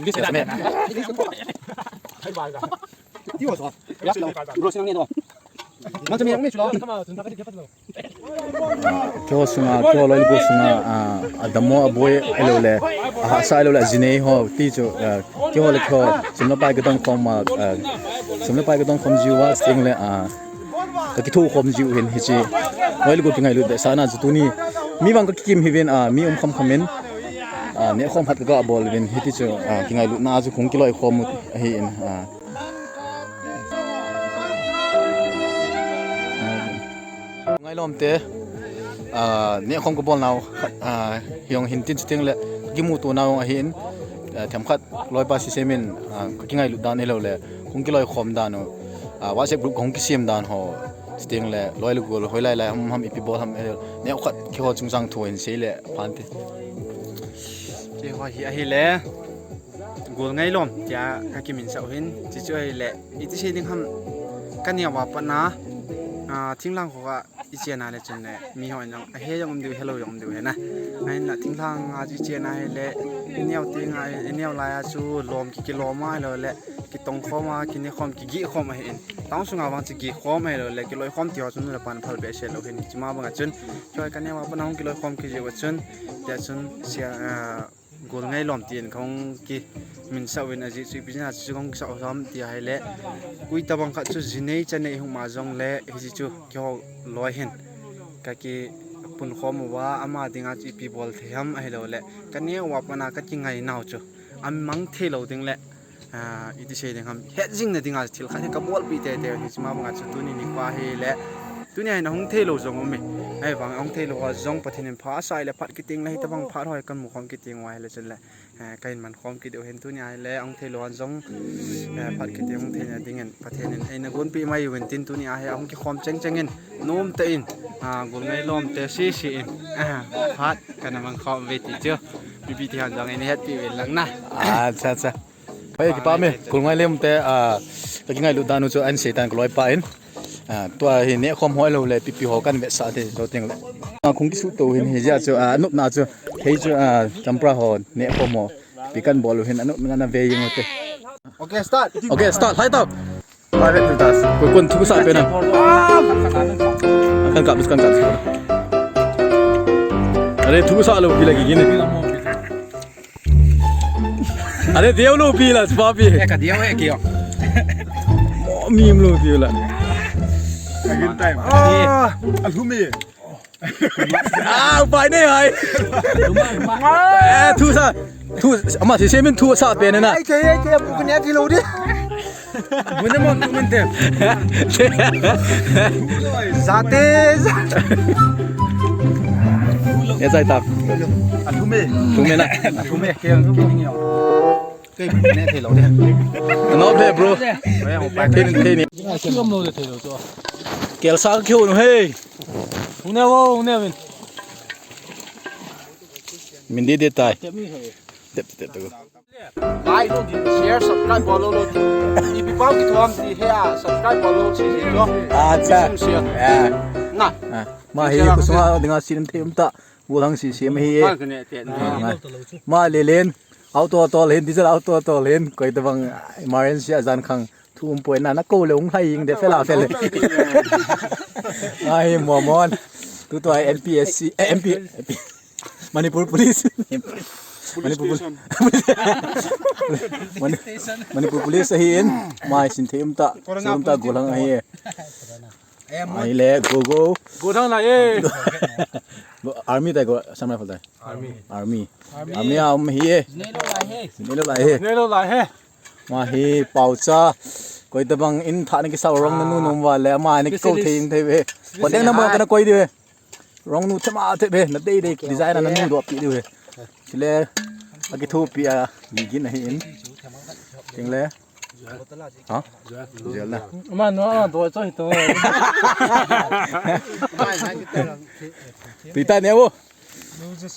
이게 세다네. 띄워서. 브로스랑네도. 만점에 형님 주라. 교수가 교로일 교수가 아담모 보이 엘로레 아사일로레 지네호 티조 교로일 교 심노파이 그동 콤마 심노파이 그동 콤지와 스팅레 기토 콤지우 힌 히지 오일 고핑아일로 사나 주투니 미방 kim hiven mi khamen ne khom hat ga bol vin hiti chu kingai lu na ju khong kiloi khom hi in ngai lom te ne khom ko bol naw yong hin tin chiting le gimu tu naw hi in them khat loi pa sisemin kingai lu dan elo le khong kiloi khom dan no whatsapp group khong ki sim dan ho sting le loi lu gol hoi lai lai ham ipi bol ham ne khat kho chung sang thu in sei le phan te chị hoa hi lệ gồm ngay lom cha các kim min sầu hin chị chơi lệ ít chị đừng ham cái nhiều vào bận ná thinh lang của ít chị nào lệ chân lệ mi hỏi rằng hay dùng điều hello dùng điều này hay là thinh lang chị chị nào lệ nhiều tiếng nhiều lại chú lom cái lom mai rồi lệ cái tông khó mà cái này khom cái gị khom mà hiện当时我忘记几号没了，来几来号调准了，办跑别些了，现起码帮个准，就看你话不能几来号几个准，但准些过ngay lom tiền không kì mình sau bên này chỉ biết là chỉ không sau lắm thì hay lẽ cuối ta bằng cách chú gì này cho nên không mà giống lẽ thì chú cho lôi hen cái kì phun khomว่าอามาดิ่งอาจีปีบอลเทียมให้เราแหละกันนี้ว่าปนาก็จริงไงน่าจูอันมังเทเราดิ่งแหละอีที่เชดิ่งคำเฮ็ดจริงเนี่ยดิ่งอาจีลขัดกับบอลปีเตะที่มาบังอาจีตัวนี้นี่ว่าให้แหละตัวนี้นะห้องเทเราจงมั้ยไอ้บางห้องเทเราจงประเทศนี้พาสายแล้วพัดกิติงเลยแต่บางพัดหอยกันหมู่ของกิติงไว้เลยจนแหละก็เห็นมันของกิติงเห็นตัวนี้แล้วห้องเทเราจงพัดกิติงห้องเทเนี่ยดิ่งเงินประเทศนี้ไอ้นักบุญปีไม่อยู่เห็นตินตัวนี้ไอ้ห้องกิความเจ๋งเงินนุ่มเตอินกุลไม่ล้มเตะซีอินพัดกันมันความเวทีเจ้ามีพิธีหันจังไอ้นี่เฮ็ดปีเวลังนะใช่ไปกี่ป้าเมกุลไม่เล่มเตะตะกี้ไงลุดานุจูอันเสตันกุลอยป้าอินตัวเห็นเนี่ยความห้อยเราเลยปีหัวกันเวสาเดเราเต็งเลยคงที่สุดตัวเห็นเฮียจูนุน่าจูเฮียจูจำปลาหอนเนี่ยความหมอปีกันบอลเห็นนุมันน่าเวยังหมดเลยโอเคสตาร์ทให้ต่อไปเวทีตัสคนทุกสายเป็นกันกลับอะไรทุกสายเราปีละกี่กินอะไรเดียวเราปีละสปาปีกับเดียวเกี่ยวมีมเราปีละกินเต็มอัลทุมีไปเนี่ยไงทุกสายอามาที่เซมินทุกสายเป็นนะไอ้เจ๊บุกเนี่ยที่เราดิบุญน้ำมันมันเต็มซาเต้เนี่ยใจตับอัลทุมีนะอัลทุมีเกี่ยวกับนี่เหรอเกี่ยวกับเนี่ยที่เราเนี่ยน้องเพลย์ bro เทนี่คิดว่าเราจะเทเราตัวเกลซ่าคิวหนูเฮ้ยเนี่ยมินดีเด็ดตายเด็ดตัวไลค์แชร์ subscribe บอลลูนอีพีป้ากี่ทวงที่เฮีย subscribe บอลลูนสิเนาะใช่น่ะมาเฮียกุศลdengan sin thêm ta bu thang si sim hiมาเล่นเอาตัวเล่นดิจิทัลเอาตัวเล่นก็จะบังมาเรนเซียจันคังทุ่มป่วยนักกูเลยอุ้งไทยยิงเด็ดเฟล่าเลยไอ้หมอมอนตัว NPSC MP มณีปุร police มณีปุร police เห็นมาสินเทมตากูลังไอ้เล่กูทั้งไหนarmy แต่ก็สมัยพอได้ army เอามาเฮียนี่เราไหลเฮมาเฮียเป่าจ้าก็จะบังอินท่านี่ก็สาวร้องนั่นนู่นว่าแล้วมานี่ก็ทิ้งเทเวคนเด็กน้ำมันกันก็ดีเวร้องนู่นจะมาเทเวนั่นดีดีไซน์นั่นนู่นดูปีดีเวชิเล่อากิทูปีอะมีกินอะไรอินจริงเลยฮะเดี๋ยวนะมันเนาะตัวจ่อยตัวตีตาเนี่ยวุมิวสิ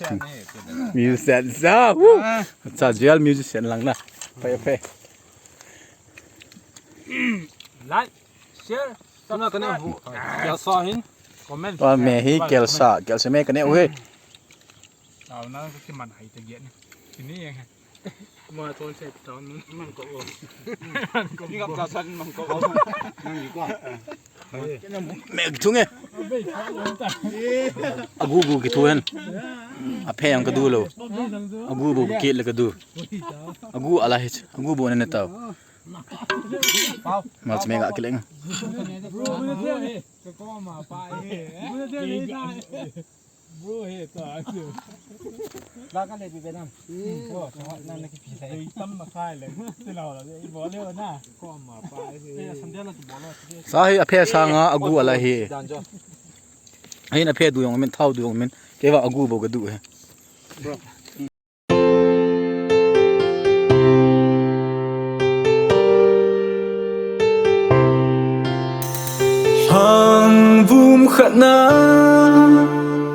ชจ้าวู้จ้าเจลมิวสิชหลังนะไปไลค์แชร์สำหรับกันเนี่ยเกี่ยวซอหินคอมเมนต์ว่าแม่ฮีเกลซ่าแม่กันเนี่ยโอ้ยเอานั่นก็คือมันหายใจเย็นทีนี้เอง mà thôn sẽ đón măng cậu đi gặp gia sân măng cậu năng gì quá mẹ chúng nghe agu bu cái thuần à phe ang cái đu lo agu bu cái là cái đu agu ala hết agu bu nên tao mà chỉ mẹ gạ cái lệnh ra cái này bị Namนั่นนี่พี่ใส่ตั้มมาค่ายเลยที่เราบ่เร็วนะก็มาไปสัญญาณจะบ่รอด sa hi a phe sa nga agu ala hi đàn cho hi na phe du yong men thau du yong men ke wa agu bo ga du he hàng vum khát na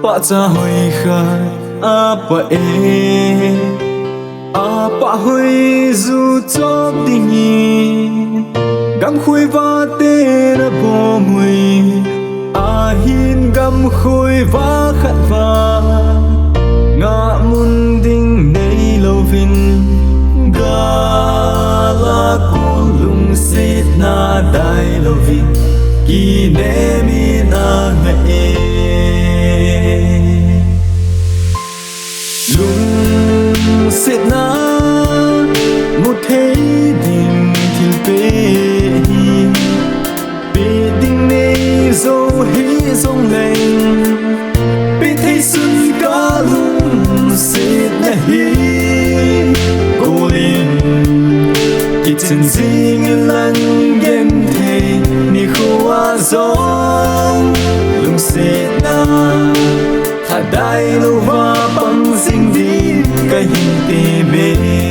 pa cha hoi khai a pa hoi zu chop ding gam khui va te na bo mui a hin gam khui va khát va nga mun ding nei lo vin ga la ko lung sit na dai lo vin ki ne mi na ngai lung sit na một thế đình thiên pe pe ding nei zo hi zong leng pe thấy xuân cả lung sit na hi cô lin ki chen jing lan gen the ni khua zong lung sit na tha dai lo va bang sing di ka hin te me